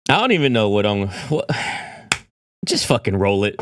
I don't even know what. Just fucking roll it.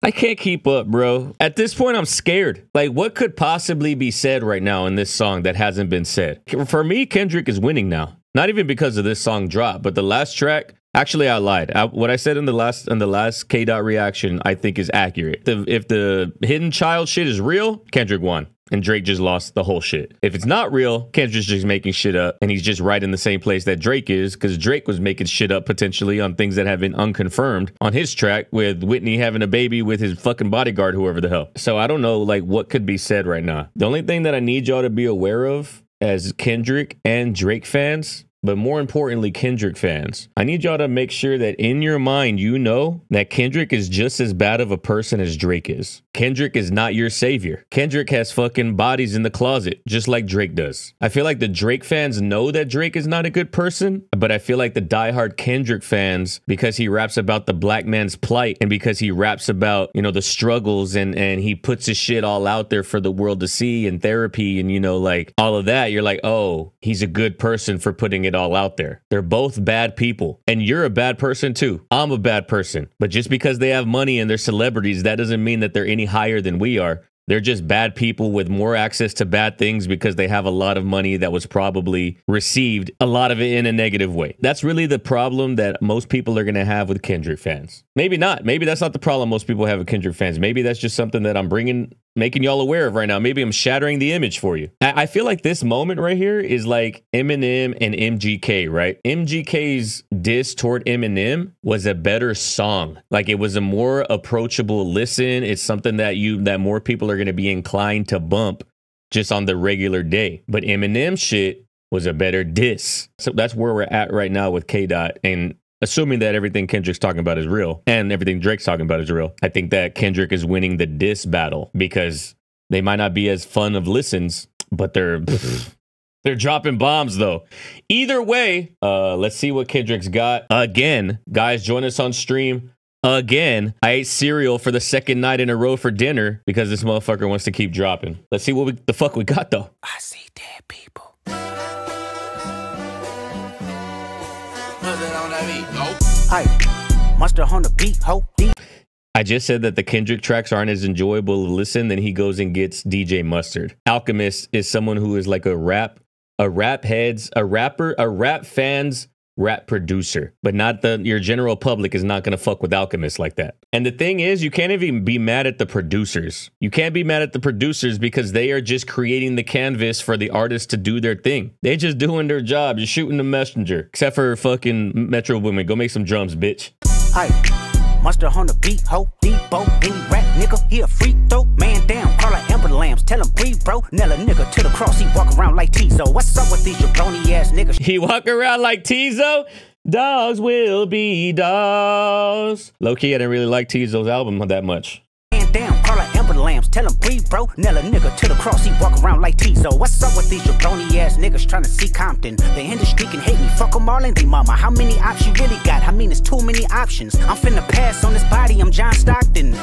I can't keep up, bro. At this point, I'm scared. Like, what could possibly be said right now in this song that hasn't been said? For me, Kendrick is winning now. Not even because of this song drop, but the last track. Actually, I lied. What I said in the last K Dot reaction, I think is accurate. If the hidden child shit is real, Kendrick won. And Drake just lost the whole shit. If it's not real, Kendrick's just making shit up. And he's just right in the same place that Drake is, because Drake was making shit up potentially on things that have been unconfirmed on his track with Whitney having a baby with his fucking bodyguard, whoever the hell. So I don't know, like, what could be said right now. The only thing that I need y'all to be aware of as Kendrick and Drake fans, but more importantly, Kendrick fans, I need y'all to make sure that in your mind, you know that Kendrick is just as bad of a person as Drake is. Kendrick is not your savior. Kendrick has fucking bodies in the closet, just like Drake does. I feel like the Drake fans know that Drake is not a good person, but I feel like the diehard Kendrick fans, because he raps about the black man's plight and because he raps about, you know, the struggles and he puts his shit all out there for the world to see and therapy and, you know, like all of that, you're like, oh, he's a good person for putting it all out there. They're both bad people, and you're a bad person too. I'm a bad person, but just because they have money and they're celebrities, that doesn't mean that they're any higher than we are. They're just bad people with more access to bad things because they have a lot of money that was probably received, a lot of it in a negative way. That's really the problem that most people are going to have with Kendrick fans. Maybe not. Maybe that's not the problem most people have with Kendrick fans. Maybe that's just something that I'm making y'all aware of right now. Maybe I'm shattering the image for you. I feel like this moment right here is like Eminem and MGK, right? MGK's diss toward Eminem was a better song. Like, it was a more approachable listen. It's something that more people are going to be inclined to bump just on the regular day. But Eminem shit was a better diss. So that's where we're at right now with K Dot. And assuming that everything Kendrick's talking about is real and everything Drake's talking about is real, I think that Kendrick is winning the diss battle because they might not be as fun of listens, but they're dropping bombs though. Either way, let's see what Kendrick's got. Again, guys, join us on stream. Again, I ate cereal for the second night in a row for dinner because this motherfucker wants to keep dropping. Let's see what the fuck we got though. I see dead people. Hi, mustard on the beat, ho. I just said that the Kendrick tracks aren't as enjoyable to listen, then he goes and gets DJ Mustard. Alchemist is someone who is like a rap fan's rap producer, but not your general public is not going to fuck with Alchemist like that. And the thing is, you can't even be mad at the producers. You can't be mad at the producers because they are just creating the canvas for the artists to do their thing. They just doing their job. You're shooting the messenger. Except for fucking Metro Boomin. Go make some drums, bitch. Hi, mustard on the beat, ho. Debo, any rap nigga, he a free throw. Man down, call like Amber Lambs, tell him breathe, bro. Nella nigga to the cross, he walk around like Tizo. What's up with these jabroni ass niggas? He walk around like Tizo? Dogs will be dogs. Low-key, I didn't really like Tizo's album that much. Man down, call like Amber Lambs, tell him breathe, bro. Nella nigga to the cross, he walk around like Tizo. What's up with these jabroni ass niggas trying to see Compton? The industry can hate me, fuck them all and they mama. How many options you really got? I mean, it's too many options. I'm finna pass on this body, I'm John Stockton.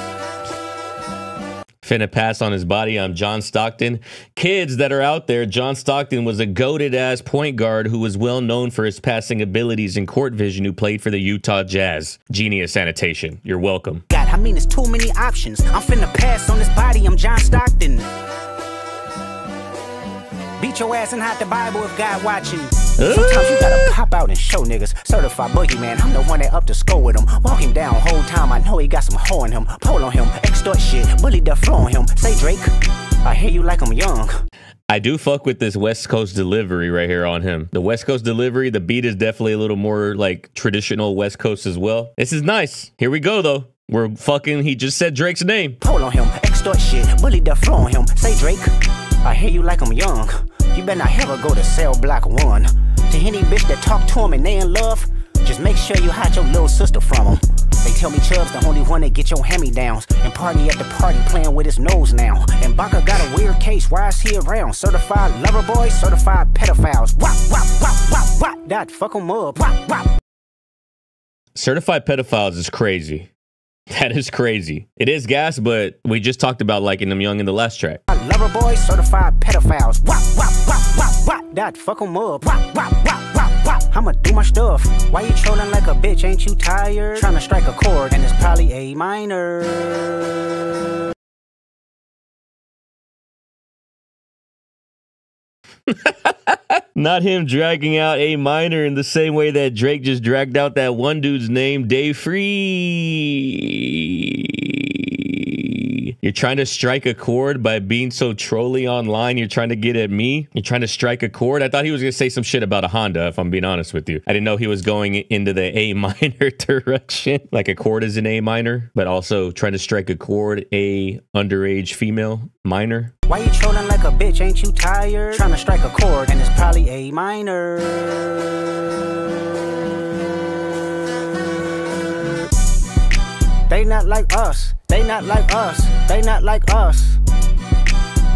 Finna pass on his body, I'm John Stockton. Kids that are out there, John Stockton was a goated ass point guard who was well known for his passing abilities and court vision, who played for the Utah Jazz. Genius sanitation. You're welcome. God, I mean, it's too many options. I'm finna pass on this body, I'm John Stockton. Beat your ass and hide the Bible if God watching. Sometimes you gotta pop out and show niggas. Certified boogeyman, I'm the one that up to score with him. Walk him down whole time, I know he got some hoe in him. Pole on him, extort shit, bully the flow on him. Say Drake, I hear you like I'm young. I do fuck with this West Coast delivery right here on him. The West Coast delivery, the beat is definitely a little more like traditional West Coast as well. This is nice. Here we go though. We're fucking, he just said Drake's name. Pole on him, extort shit, bully the flow on him. Say Drake, I hear you like I'm young. You better not ever go to cell block 1. To any bitch that talk to him and they in love, just make sure you hide your little sister from him. They tell me Chubb's the only one that get your hand-me-downs and party at the party playing with his nose now. And Baca got a weird case, why is he around? Certified lover boys, certified pedophiles. Wop, wop, wop, wop, wop, that fuck him up. Wop, wop. Certified pedophiles is crazy. That is crazy. It is gas, but we just talked about liking them young in the last track. Lover boys, certified pedophiles. Wop, wop, wop, wop, wop, that fuck 'em up. Wop, wop, wop. I'ma do my stuff. Why you trolling like a bitch? Ain't you tired? Tryna strike a chord, and it's probably A minor. Not him dragging out A minor in the same way that Drake just dragged out that one dude's name, Day Free. You're trying to strike a chord by being so trolly online. You're trying to get at me. You're trying to strike a chord. I thought he was going to say some shit about a Honda, if I'm being honest with you. I didn't know he was going into the A minor direction. Like a chord is an A minor, but also trying to strike a chord, A underage female minor. Why you trolling like a bitch? Ain't you tired? Tryna strike a chord, and it's probably A minor. They not like us. They not like us. They not like us.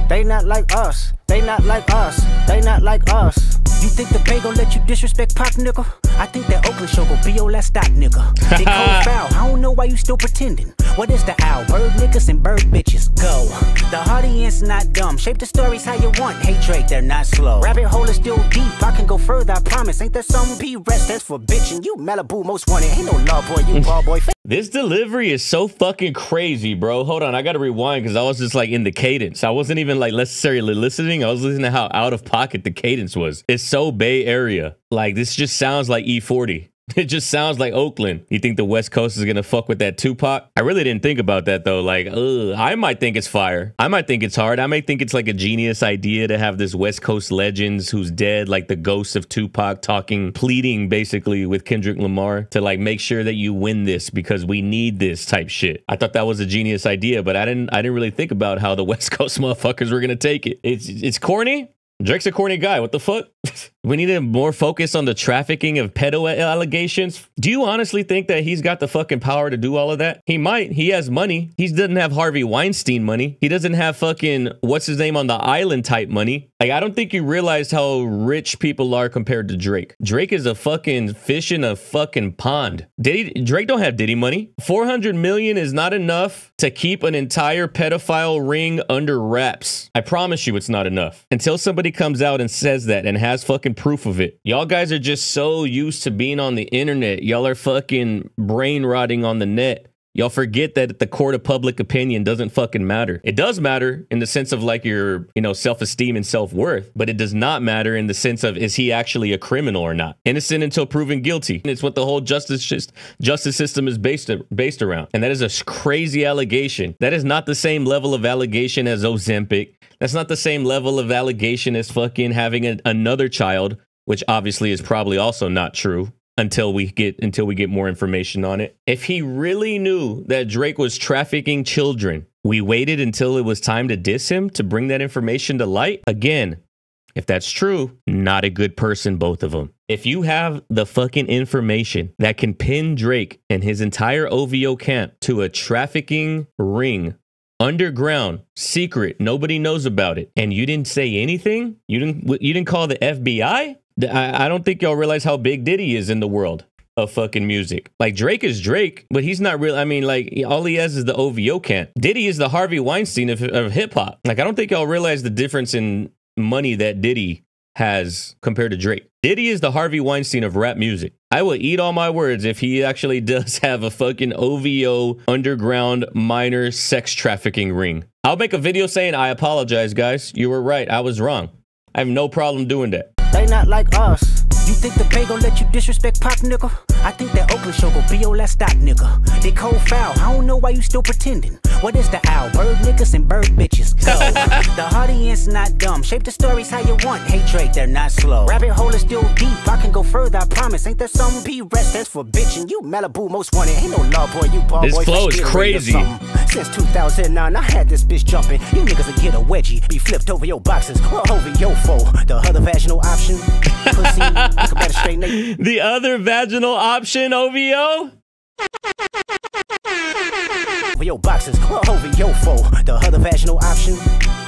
They not like us. They not like us. They not like us. You think the Bay gon' let you disrespect Pac, nigga? I think that Oakland show gon' be your last stop, nigga. They cold foul. I don't know why you still pretending. What is the owl? Bird niggas and bird bitches. Go. The audience not dumb. Shape the stories how you want. Hey Drake, they're not slow. Rabbit hole is still deep. I can go further, I promise. Ain't there some P-rest that's for bitching? You Malibu most wanted. Ain't no love boy, you ball boy. This delivery is so fucking crazy, bro. Hold on, I gotta rewind because I was just like in the cadence. I wasn't even like necessarily listening. I was listening to how out of pocket the cadence was. It's so Bay Area. Like this just sounds like E40. It just sounds like Oakland. You think the West Coast is gonna fuck with that Tupac? I really didn't think about that though. Like, I might think it's fire. I might think it's hard. I might think it's like a genius idea to have this West Coast legends who's dead, like the ghost of Tupac, pleading basically with Kendrick Lamar to like make sure that you win this because we need this type shit. I thought that was a genius idea, but I didn't really think about how the West Coast motherfuckers were gonna take it. It's corny. Drake's a corny guy. What the fuck? We need to more focus on the trafficking of pedo allegations. Do you honestly think that he's got the fucking power to do all of that? He might. He has money. He doesn't have Harvey Weinstein money. He doesn't have fucking what's his name on the island type money. Like, I don't think you realize how rich people are compared to Drake. Drake is a fucking fish in a fucking pond. Drake don't have Diddy money. 400 million is not enough to keep an entire pedophile ring under wraps. I promise you it's not enough. Until somebody comes out and says that and has fucking proof of it. Y'all guys are just so used to being on the internet. Y'all are fucking brain rotting on the net. Y'all forget that the court of public opinion doesn't fucking matter. It does matter in the sense of like your, self-esteem and self-worth, but it does not matter in the sense of is he actually a criminal or not? Innocent until proven guilty. And it's what the whole justice system is based around. And that is a crazy allegation. That is not the same level of allegation as Ozempic. That's not the same level of allegation as fucking having another child, which obviously is probably also not true. Until we get more information on it. If he really knew that Drake was trafficking children, we waited until it was time to diss him to bring that information to light. Again, if that's true, not a good person, both of them. If you have the fucking information that can pin Drake and his entire OVO camp to a trafficking ring, underground, secret, nobody knows about it, and you didn't say anything, you didn't call the FBI? I don't think y'all realize how big Diddy is in the world of fucking music. Like, Drake is Drake, but he's not real. I mean, like, all he has is the OVO camp. Diddy is the Harvey Weinstein of hip hop. Like, I don't think y'all realize the difference in money that Diddy has compared to Drake. Diddy is the Harvey Weinstein of rap music. I will eat all my words if he actually does have a fucking OVO underground minor sex trafficking ring. I'll make a video saying, I apologize, guys. You were right. I was wrong. I have no problem doing that. They not like us. You think the Bay gon' let you disrespect Pac, nigga? I think that Oakland show gon' be your last stop, nigga. They cold foul. I don't know why you still pretending. What is the owl? Bird niggas and bird bitches. Go. The audience not dumb. Shape the stories how you want. Hey Drake, they're not slow. Rabbit hole is still deep. I can go further, I promise. Ain't there some P-rest that's for bitching? You Malibu most wanted. Ain't no love boy, you ball boy. This flow is crazy. Since 2009, I had this bitch jumping. You niggas will get a wedgie. Be flipped over your boxes or over your foe. The other vaginal option. Pussy. The other vaginal option, OVO? Over your boxes or over your foe. The other vaginal option.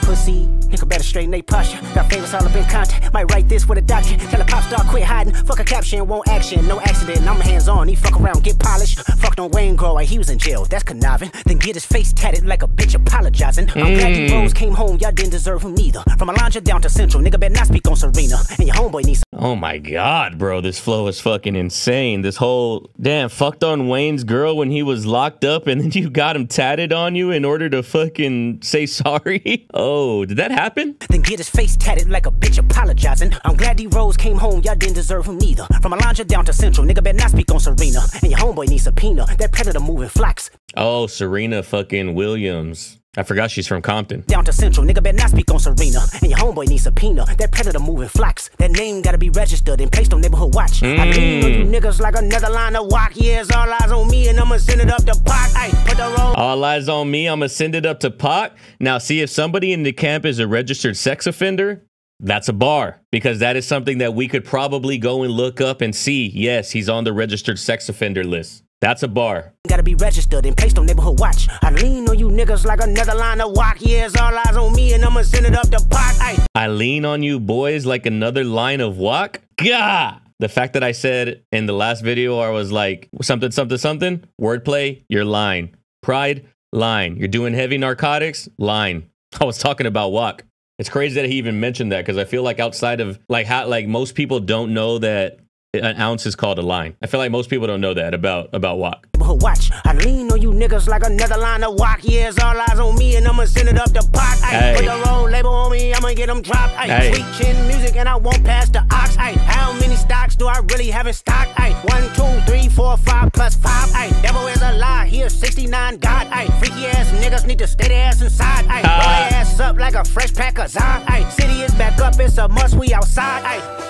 pussy. Nigga better straighten they posture. Got favorites all up in contact. Might write this with a doctor. Tell a pop star quit hiding. Fuck a caption, won't action. No accident, I'm hands on. He fuck around, get polished. Fucked on Wayne Grow, he was in jail. That's conniving. Then get his face tatted like a bitch apologizing. I'm glad he Rose came home, y'all didn't deserve him neither. From Alondra down to Central, nigga better not speak on Serena. And your homeboy needs. Oh my god, bro, this flow is fucking insane. This whole damn fucked on Wayne's girl when he was locked up, and then you got him tatted on you in order to fucking say sorry. Oh, did that happen? Then get his face tatted like a bitch apologizing. I'm glad D Rose came home, y'all didn't deserve him neither. From Alondra down to Central, nigga better not speak on Serena. And your homeboy needs subpoena. That predator moving flocks. Oh, Serena fucking Williams. I forgot she's from Compton. Down to Central, nigga better not speak on Serena. And your homeboy needs subpoena. That predator moving flocks. That name gotta be registered and placed on neighborhood watch. I lean on you niggas like another line of walk. Yeah, it's all eyes on me and I'ma send it up to Pac. Ay, put the roll. All eyes on me, I'ma send it up to Pac. Now, see, if somebody in the camp is a registered sex offender, that's a bar, because that is something that we could probably go and look up and see. Yes, he's on the registered sex offender list. That's a bar. Gotta be registered and placed on neighborhood watch. I lean on you niggas like another line of walk. Yeah, it's all eyes on me and I'ma send it up to Pac. Ay. I lean on you boys like another line of walk. Gah! The fact that I said in the last video, I was like, something, something, something. Wordplay, you're lying. Pride, line. You're doing heavy narcotics, line. I was talking about walk. It's crazy that he even mentioned that, because I feel like outside of like how like most people don't know that an ounce is called a line. I feel like most people don't know that about walk. Watch, I lean on you niggas like another line of walk. Yeah, it's all eyes on me and I'ma send it up to Pac. Ay, put the roll label on me, I'ma get them dropped. Ay, sweet chin music and I won't pass the ox. Ay, how many stocks do I really have in stock? Ay, 1, 2, 3, 4, 5 plus 5. Ay, devil is a lie, here's 69 God. Ay, freaky ass niggas need to stay their ass inside. Ay, roll their ass up like a fresh pack of Zod. Ay, city is back up, it's a must, we outside. Ay.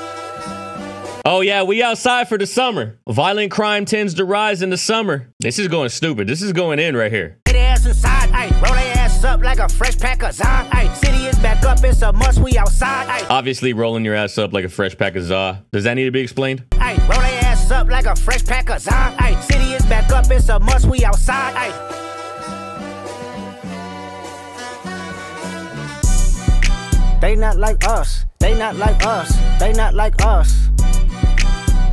Oh yeah, we outside for the summer. Violent crime tends to rise in the summer. This is going stupid. This is going in right here. Ass inside, ay, roll their ass up like a fresh pack of Zod. Ay, city is back up, it's a must, we outside. Ay. Obviously rolling your ass up like a fresh pack of Zaw. Does that need to be explained? Ay, roll their ass up like a fresh pack of Zod. Ay, city is back up, it's a must, we outside. Ay. They not like us. They not like us. They not like us.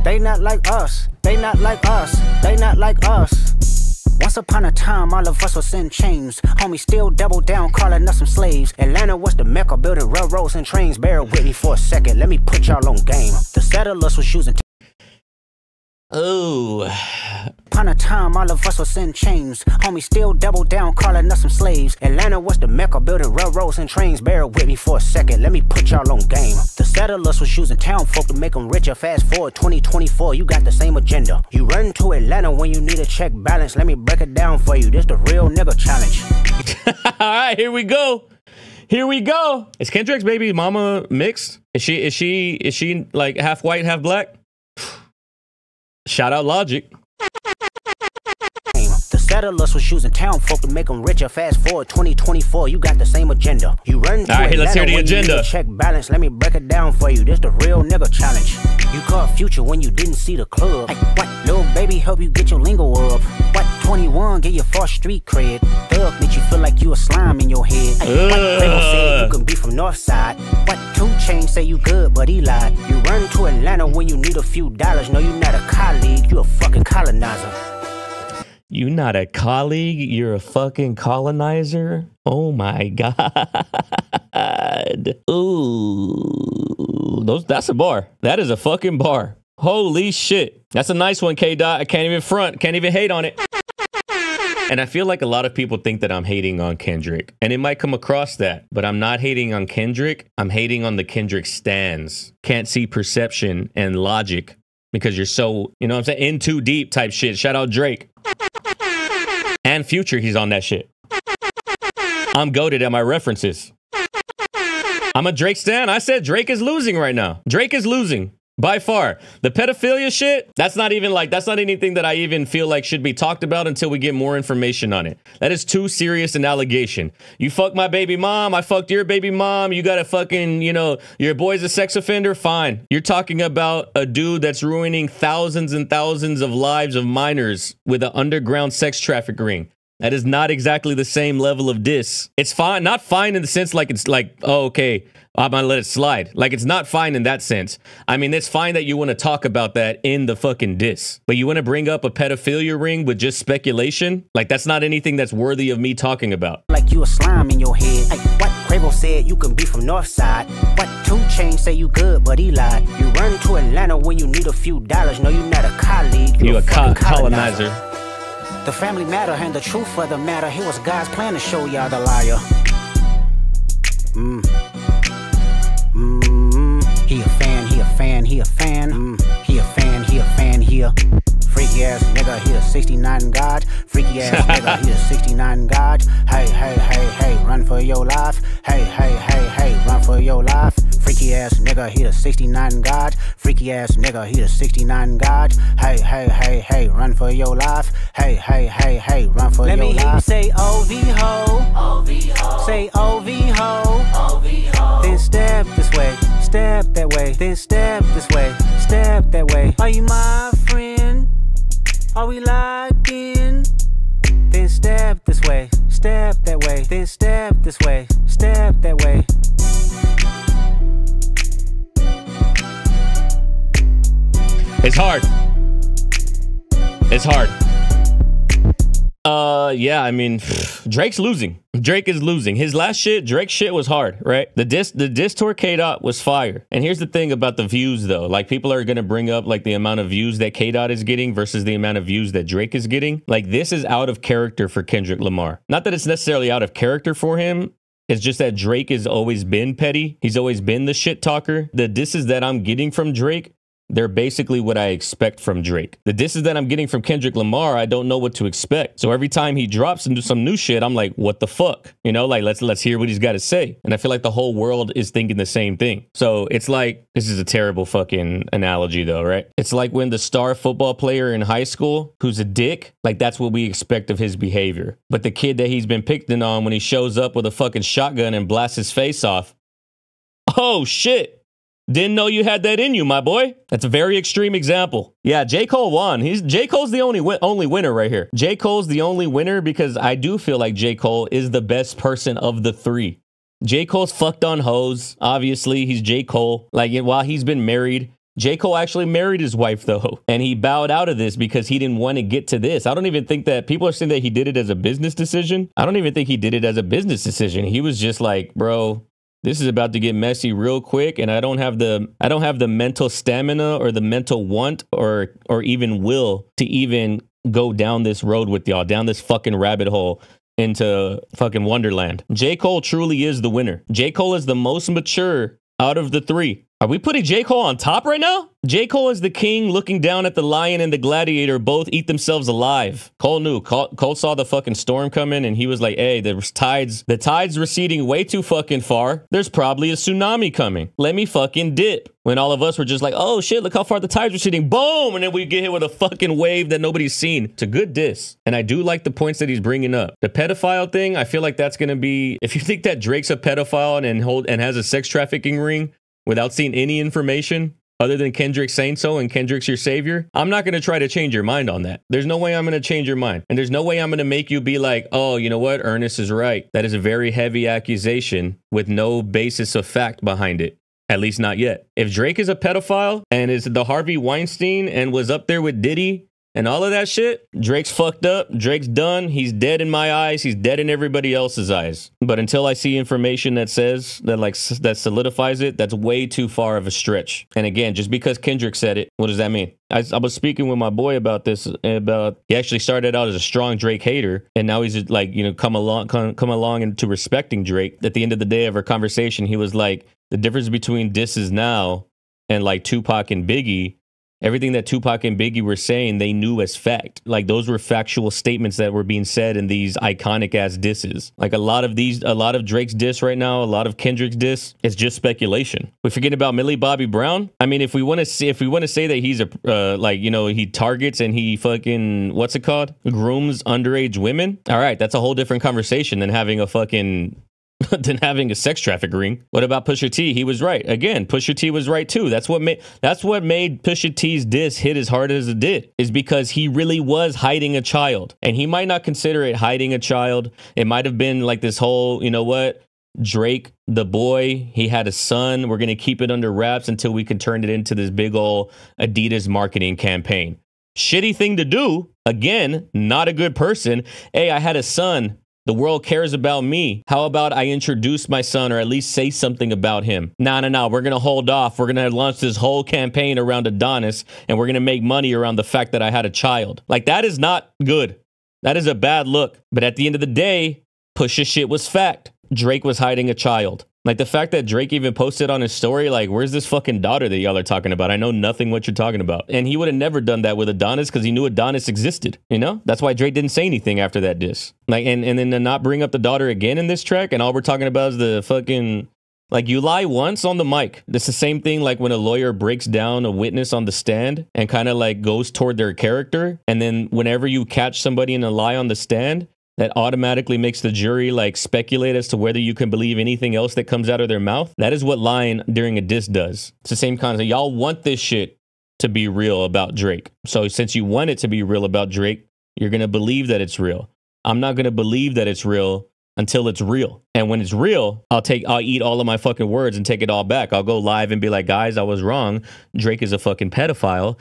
They not like us. They not like us. They not like us. Once upon a time, all of us was in chains. Homie still double down, calling us some slaves. Atlanta was the mecca, building railroads and trains. Bear with me for a second, let me put y'all on game. The settlers was using. Oh. Upon a time, all of us was in chains. Homie still double down, calling us some slaves. Atlanta was the mecca, building railroads and trains. Bear with me for a second, let me put y'all on game. The settlers was using town folk to make them richer. Fast forward 2024, you got the same agenda. You run to Atlanta when you need a check balance. Let me break it down for you, this the real nigga challenge. All right, here we go. Here we go. Is Kendrick's baby mama mixed? Is she like half white, half black? Shout out Logic. The settlers was using town folk to make them richer. Fast forward 2024, you got the same agenda. You run to all right, let's hear the agenda. Check balance, let me break it down for you. This the real nigga challenge. You caught Future when you didn't see the club. Hey, what? Little baby help you get your lingo up. What? 21 get your first street cred. Thug make you feel like you a slime in your head. Hey, what? Quavo said you can be from North Side. What? 2 Chainz say you good, but he lied. You run to Atlanta when you need a few dollars. No, you not a colleague, you a fucking colonizer. You not a colleague, you're a fucking colonizer? Oh my god. Ooh. That's a bar. That is a fucking bar. Holy shit. That's a nice one, K-Dot. I can't even front. Can't even hate on it. And I feel like a lot of people think that I'm hating on Kendrick. And it might come across that. But I'm not hating on Kendrick. I'm hating on the Kendrick stans. Can't see perception and logic. Because you're so, you know what I'm saying? In too deep type shit. Shout out Drake. And Future, he's on that shit. I'm goated at my references. I'm a Drake stan. I said Drake is losing right now. Drake is losing. By far. The pedophilia shit, that's not anything that I even feel like should be talked about until we get more information on it. That is too serious an allegation. You fucked my baby mom, I fucked your baby mom, you got a fucking, you know, your boy's a sex offender, fine. You're talking about a dude that's ruining thousands and thousands of lives of minors with an underground sex traffic ring. That is not exactly the same level of diss. It's fine, not fine in the sense like it's like, oh, okay, I'm gonna let it slide. Like, it's not fine in that sense. I mean, it's fine that you want to talk about that in the fucking diss, but you want to bring up a pedophilia ring with just speculation? Like, that's not anything that's worthy of me talking about. Like you a slime in your head. Hey, what Quavo said you can be from North Side. What 2 Chainz say you good, but he lied. You run to Atlanta when you need a few dollars. No, you not a colleague. You a colonizer. The family matter and the truth for the matter. Here was God's plan to show y'all the liar. He a fan, he a fan, he a fan. He a fan, he a fan, he a freaky ass nigga, he a 69 God. Freaky ass nigga, he a 69 God. Hey, hey, hey, hey, run for your life. Hey, hey, hey, hey, run for your life. Freaky ass nigga, he a 69 God. Freaky ass nigga, he a 69 God. Hey, hey, hey, hey, run for your life. Hey, hey, hey, hey, run for your life. Let me hear you say OV ho. OV ho. Say OV ho. OV ho. Then step this way, step that way. Then step this way, step that way. Are you my friend? Are we locked in? Then step this way, step that way. Then step this way, step that way. It's hard. It's hard. Yeah, I mean, Drake's losing. Drake is losing. His last shit, Drake's shit was hard, right? The diss tour K-Dot was fire. And here's the thing about the views, though. Like, people are going to bring up, like, the amount of views that K-Dot is getting versus the amount of views that Drake is getting. Like, this is out of character for Kendrick Lamar. Not that it's necessarily out of character for him. It's just that Drake has always been petty. He's always been the shit talker. The disses that I'm getting from Drake, they're basically what I expect from Drake. The disses that I'm getting from Kendrick Lamar, I don't know what to expect. So every time he drops into some new shit, I'm like, what the fuck? You know, like, let's hear what he's got to say. And I feel like the whole world is thinking the same thing. So it's like, this is a terrible fucking analogy though, right? It's like when the star football player in high school who's a dick, like, that's what we expect of his behavior. But the kid that he's been picking on, when he shows up with a fucking shotgun and blasts his face off, oh shit. Didn't know you had that in you, my boy. That's a very extreme example. Yeah, J. Cole won. J. Cole's the only winner right here. J. Cole's the only winner because I do feel like J. Cole is the best person of the three. J. Cole's fucked on hoes. Obviously, he's J. Cole. Like, while he's been married, J. Cole actually married his wife, though. And he bowed out of this because he didn't want to get to this. I don't even think that people are saying that he did it as a business decision. I don't even think he did it as a business decision. He was just like, bro, this is about to get messy real quick, and I don't have the mental stamina or the mental want or even will to even go down this road with y'all, down this fucking rabbit hole into fucking Wonderland. J. Cole truly is the winner. J. Cole is the most mature out of the three. Are we putting J. Cole on top right now? J. Cole is the king looking down at the lion and the gladiator both eat themselves alive. Cole knew. Cole saw the fucking storm coming and he was like, hey, the tide's receding way too fucking far. There's probably a tsunami coming. Let me fucking dip. When all of us were just like, oh shit, look how far the tide's receding. Boom! And then we get hit with a fucking wave that nobody's seen. It's a good diss. And I do like the points that he's bringing up. The pedophile thing, I feel like that's going to be, if you think that Drake's a pedophile and has a sex trafficking ring, without seeing any information other than Kendrick saying so and Kendrick's your savior, I'm not going to try to change your mind on that. There's no way I'm going to change your mind. And there's no way I'm going to make you be like, oh, you know what? Ernest is right. That is a very heavy accusation with no basis of fact behind it. At least not yet. If Drake is a pedophile and is the Harvey Weinstein and was up there with Diddy and all of that shit, Drake's fucked up. Drake's done. He's dead in my eyes. He's dead in everybody else's eyes. But until I see information that says that solidifies it, that's way too far of a stretch. And again, just because Kendrick said it, what does that mean? I was speaking with my boy about this. He actually started out as a strong Drake hater, and now he's like, you know, come along into respecting Drake. At the end of the day of our conversation, he was like, the difference between disses now and like Tupac and Biggie. Everything that Tupac and Biggie were saying, they knew as fact. Like, those were factual statements that were being said in these iconic ass disses. Like, a lot of Drake's diss right now, a lot of Kendrick's diss, it's just speculation. We forget about Millie Bobby Brown. I mean, if we want to say that he's a like, you know, he targets and he fucking, what's it called, grooms underage women. All right, that's a whole different conversation than having a fucking than having a sex traffic ring. What about Pusha T? He was right. Again, Pusha T was right too. That's what made Pusha T's diss hit as hard as it did, is because he really was hiding a child. And he might not consider it hiding a child. It might have been like this whole, you know what? Drake, the boy, he had a son. We're going to keep it under wraps until we can turn it into this big old Adidas marketing campaign. Shitty thing to do. Again, not a good person. Hey, I had a son. The world cares about me. How about I introduce my son, or at least say something about him? No. We're going to hold off. We're going to launch this whole campaign around Adonis, and we're going to make money around the fact that I had a child. Like, that is not good. That is a bad look. But at the end of the day, Pusha shit was fact. Drake was hiding a child. Like, the fact that Drake even posted on his story, like, where's this fucking daughter that y'all are talking about? I know nothing what you're talking about. And he would have never done that with Adonis because he knew Adonis existed, you know? That's why Drake didn't say anything after that diss. Like, and then to not bring up the daughter again in this track, and all we're talking about is the fucking... Like, you lie once on the mic. It's the same thing like when a lawyer breaks down a witness on the stand and kind of like goes toward their character. And then whenever you catch somebody in a lie on the stand, that automatically makes the jury like speculate as to whether you can believe anything else that comes out of their mouth. That is what lying during a diss does. It's the same concept. Y'all want this shit to be real about Drake. So since you want it to be real about Drake, you're going to believe that it's real. I'm not going to believe that it's real until it's real. And when it's real, I'll eat all of my fucking words and take it all back. I'll go live and be like, guys, I was wrong. Drake is a fucking pedophile.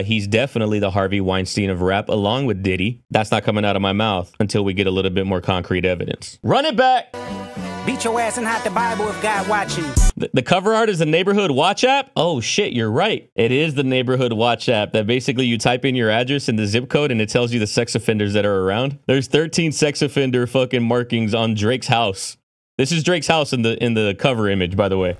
He's definitely the Harvey Weinstein of rap, along with Diddy. That's not coming out of my mouth until we get a little bit more concrete evidence. Run it back. Beat your ass and hide the Bible if God watching. The cover art is the Neighborhood Watch app? Oh shit, you're right. It is the Neighborhood Watch app that basically you type in your address and the zip code and it tells you the sex offenders that are around. There's 13 sex offender fucking markings on Drake's house. This is Drake's house in the cover image, by the way.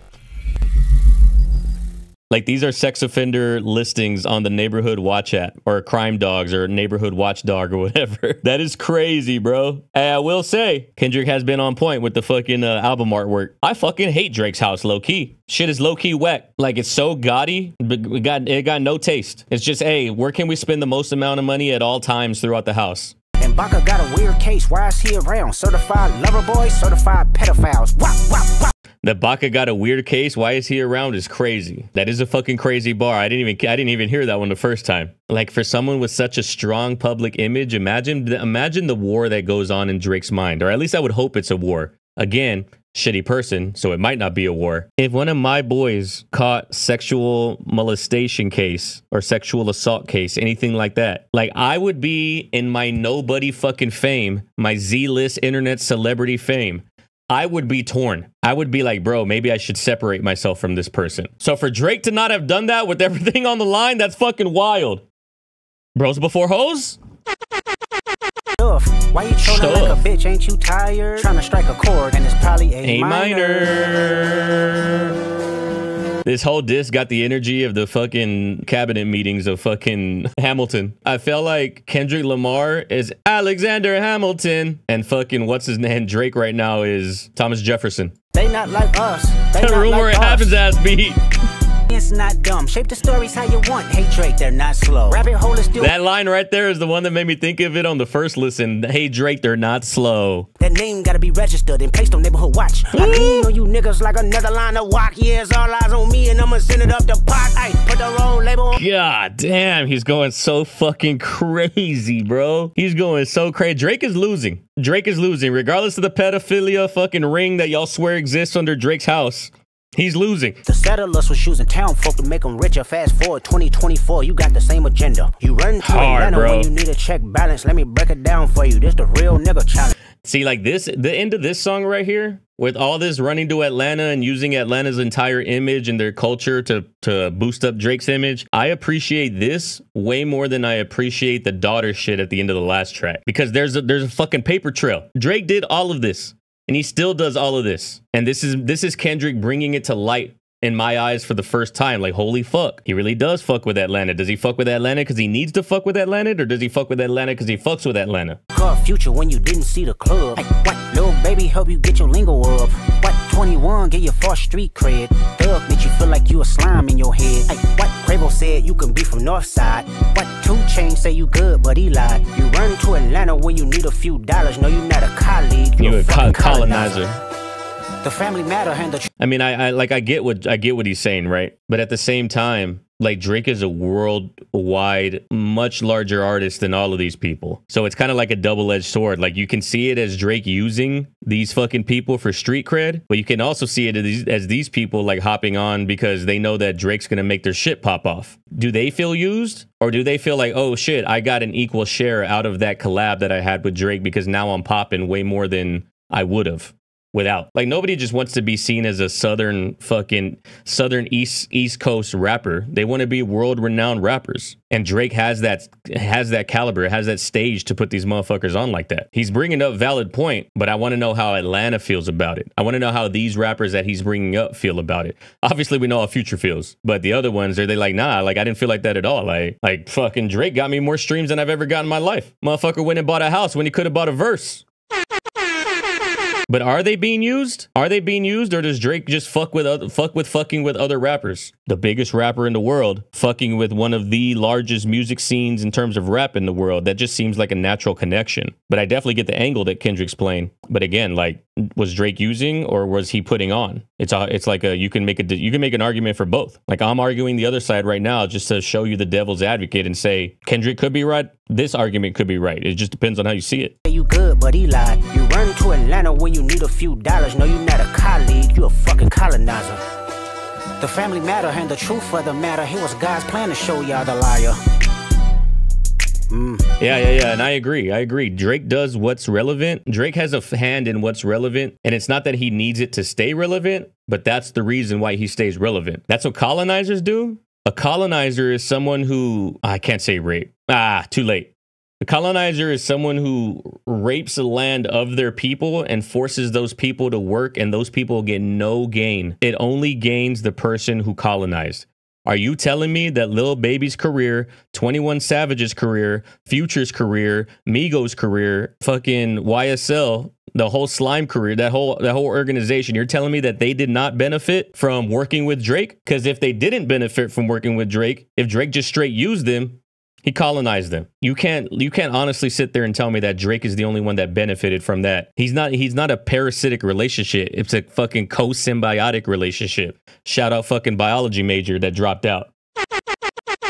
Like, these are sex offender listings on the Neighborhood Watch app, or Crime Dogs, or Neighborhood Watchdog, or whatever. That is crazy, bro. Hey, I will say, Kendrick has been on point with the fucking album artwork. I fucking hate Drake's house, low-key. Shit is low-key whack. Like, it's so gaudy, but it got no taste. It's just, hey, where can we spend the most amount of money at all times throughout the house? And Baca got a weird case. Why is he around? Certified lover boys, certified pedophiles. Wop, wop, wop. That Baca got a weird case. Why is he around? Is crazy. That is a fucking crazy bar. I didn't even hear that one the first time. Like, for someone with such a strong public image, imagine the war that goes on in Drake's mind, or at least I would hope it's a war. Again, shitty person, so it might not be a war. If one of my boys caught sexual molestation case or sexual assault case, anything like that, like, I would be in my nobody fucking fame, my Z-list internet celebrity fame. I would be torn. I would be like, bro, maybe I should separate myself from this person. So for Drake to not have done that with everything on the line, that's fucking wild. Bros before hoes? Why you trolling like a bitch? Ain't you tired? Trying to strike a chord, and it's probably A minor. This whole disc got the energy of the fucking cabinet meetings of fucking Hamilton. I felt like Kendrick Lamar is Alexander Hamilton, and fucking what's his name? Drake right now is Thomas Jefferson. They not like us. They not room like where it us. happens ass beat. It's not dumb. Shape the stories how you want. Hey Drake, they're not slow. Rabbit hole is still. That line right there is the one that made me think of it on the first listen. Hey Drake, they're not slow. That name gotta be registered and placed on Neighborhood Watch. I lean on you niggas like another line of walk. Yeah, it's all eyes on me and I'ma send it up the pot. Ay, put the wrong label on. God damn, he's going so fucking crazy, bro. He's going so crazy. Drake is losing. Drake is losing. Regardless of the pedophilia fucking ring that y'all swear exists under Drake's house. He's losing. The settlers was using town folk to make them richer. Fast forward 2024, you got the same agenda. You run to Atlanta when you need a check balance. Let me break it down for you. This the real nigga challenge. See, like this, the end of this song right here, with all this running to Atlanta and using Atlanta's entire image and their culture to boost up Drake's image, I appreciate this way more than I appreciate the daughter shit at the end of the last track. Because there's a fucking paper trail. Drake did all of this. And he still does all of this. And this is Kendrick bringing it to light in my eyes for the first time. Like, holy fuck. He really does fuck with Atlanta. Does he fuck with Atlanta because he needs to fuck with Atlanta? Or does he fuck with Atlanta because he fucks with Atlanta? Car future when you didn't see the club. Hey, what? Little baby help you get your lingo up. What? 21 get your false street cred. Thug make you feel like you a slime in your head. Hey, what? Quavo said you can be from Northside. What? 2 Chainz say you good but he lied. You run to Atlanta when you need a few dollars. No, you're not a colleague. You're a colonizer. The family matter and the I mean, I get what he's saying, right? But at the same time, like Drake is a worldwide, much larger artist than all of these people. So it's kind of like a double-edged sword. Like you can see it as Drake using these fucking people for street cred, but you can also see it as these people like hopping on because they know that Drake's going to make their shit pop off. Do they feel used? Or do they feel like, oh shit, I got an equal share out of that collab that I had with Drake because now I'm popping way more than I would have without? Like nobody just wants to be seen as a southern east coast rapper. They want to be world renowned rappers, and Drake has that caliber, has that stage to put these motherfuckers on like that. He's bringing up valid point, but I want to know how Atlanta feels about it. I want to know how these rappers that he's bringing up feel about it. Obviously we know how Future feels, but the other ones, are they like, nah, like I didn't feel like that at all. Like fucking Drake got me more streams than I've ever gotten in my life. Motherfucker went and bought a house when he could have bought a verse. But are they being used? Are they being used, or does Drake just fucking with other rappers? The biggest rapper in the world fucking with one of the largest music scenes in terms of rap in the world. That just seems like a natural connection. But I definitely get the angle that Kendrick's playing. But again, like, was Drake using or was he putting on? It's like you can make an argument for both. Like I'm arguing the other side right now just to show you the devil's advocate and say Kendrick could be right. This argument could be right. It just depends on how you see it. You good, but he lied. You run to Atlanta when you need a few dollars. No, you're not a colleague, you a fucking colonizer. The family matter and the truth of the matter. Here was God's plan to show y'all the liar. Yeah. And I agree. Drake does what's relevant. Drake has a hand in what's relevant. And it's not that he needs it to stay relevant, but that's the reason why he stays relevant. That's what colonizers do. A colonizer is someone who, I can't say rape. Too late. A colonizer is someone who rapes the land of their people and forces those people to work, and those people get no gain. It only gains the person who colonized. Are you telling me that Lil Baby's career, 21 Savage's career, Future's career, Migos' career, fucking YSL, the whole Slime career, that whole organization, you're telling me that they did not benefit from working with Drake? Because if they didn't benefit from working with Drake, if Drake just straight used them, he colonized them. You can't honestly sit there and tell me that Drake is the only one that benefited from that. He's not a parasitic relationship. It's a fucking co-symbiotic relationship. Shout out fucking biology major that dropped out.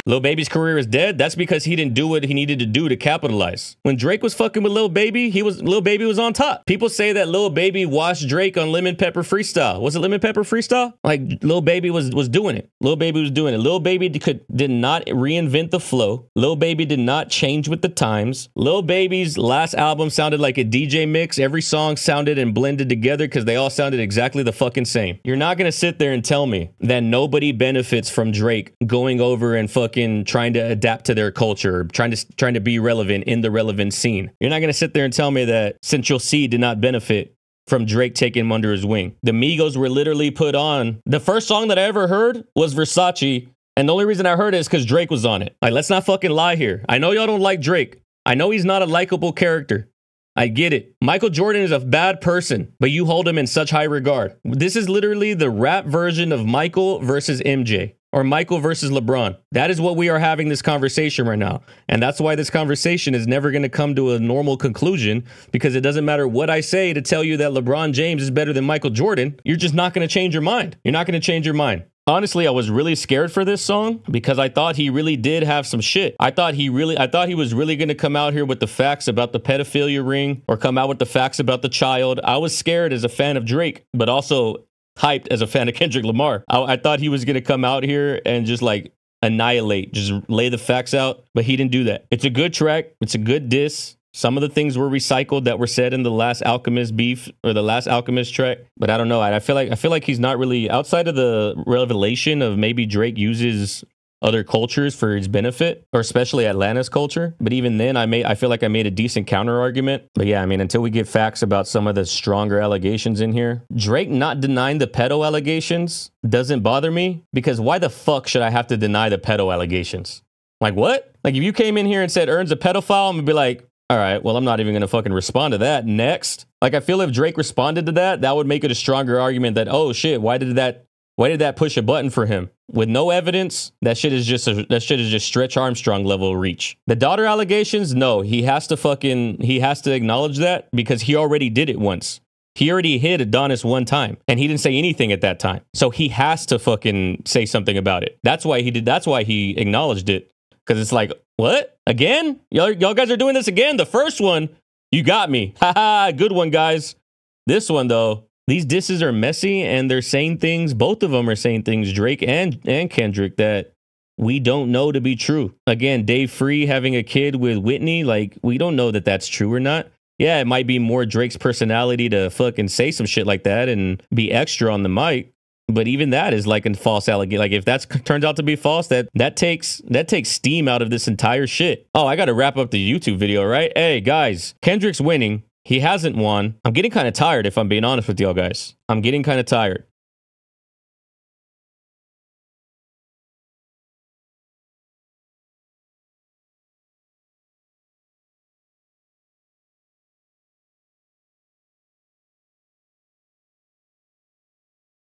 Lil Baby's career is dead. That's because he didn't do what he needed to do to capitalize. When Drake was fucking with Lil Baby, Lil Baby was on top. People say that Lil Baby watched Drake on Lemon Pepper Freestyle. Was it Lemon Pepper Freestyle? Like Lil Baby was doing it. Lil Baby was doing it. Lil Baby did not reinvent the flow. Lil Baby did not change with the times. Lil Baby's last album sounded like a DJ mix. Every song sounded and blended together because they all sounded exactly the fucking same. You're not gonna sit there and tell me that nobody benefits from Drake going over and fucking trying to adapt to their culture, trying to be relevant in the relevant scene. You're not going to sit there and tell me that Central C did not benefit from Drake taking him under his wing. The Migos were literally put on. The first song that I ever heard was Versace, and the only reason I heard it is because Drake was on it. Like, let's not fucking lie here. I know y'all don't like Drake. I know he's not a likable character. I get it. Michael Jordan is a bad person, but you hold him in such high regard. This is literally the rap version of Michael versus MJ. Or Michael versus LeBron. That is what we are having this conversation right now. And that's why this conversation is never going to come to a normal conclusion, because it doesn't matter what I say to tell you that LeBron James is better than Michael Jordan. You're just not going to change your mind. You're not going to change your mind. Honestly, I was really scared for this song because I thought he really did have some shit. I thought he was really going to come out here with the facts about the pedophilia ring, or come out with the facts about the child. I was scared as a fan of Drake, but also hyped as a fan of Kendrick Lamar. I thought he was going to come out here and just like annihilate, just lay the facts out, but he didn't do that. It's a good track. It's a good diss. Some of the things were recycled that were said in the last Alchemist beef, or the last Alchemist track, but I don't know. I feel like he's not really, outside of the revelation of maybe Drake uses other cultures for his benefit, or especially Atlanta's culture. But even then, I feel like I made a decent counter argument. But yeah, I mean, until we get facts about some of the stronger allegations in here, Drake not denying the pedo allegations doesn't bother me, because why the fuck should I have to deny the pedo allegations? Like, what? Like, if you came in here and said Earn's a pedophile, I'm gonna be like, all right, well, I'm not even gonna fucking respond to that. Next. Like, I feel if Drake responded to that, that would make it a stronger argument that, oh shit, why did that push a button for him? With no evidence, that shit is just Stretch Armstrong level reach. The daughter allegations, no, he has to acknowledge that, because he already did it once. He already hit Adonis one time and he didn't say anything at that time. So he has to fucking say something about it. That's why he did. That's why he acknowledged it. Because it's like, what? Again? Y'all guys are doing this again? The first one, you got me. Haha, good one, guys. This one, though, these disses are messy and they're saying things. Both of them are saying things, Drake and Kendrick, that we don't know to be true. Again, Dave Free having a kid with Whitney, like, we don't know that that's true or not. Yeah, it might be more Drake's personality to fucking say some shit like that and be extra on the mic. But even that is like a false allegation. Like if that turns out to be false, that takes steam out of this entire shit. Oh, I got to wrap up the YouTube video, right? Hey guys, Kendrick's winning. He hasn't won. I'm getting kind of tired if I'm being honest with y'all guys. I'm getting kind of tired.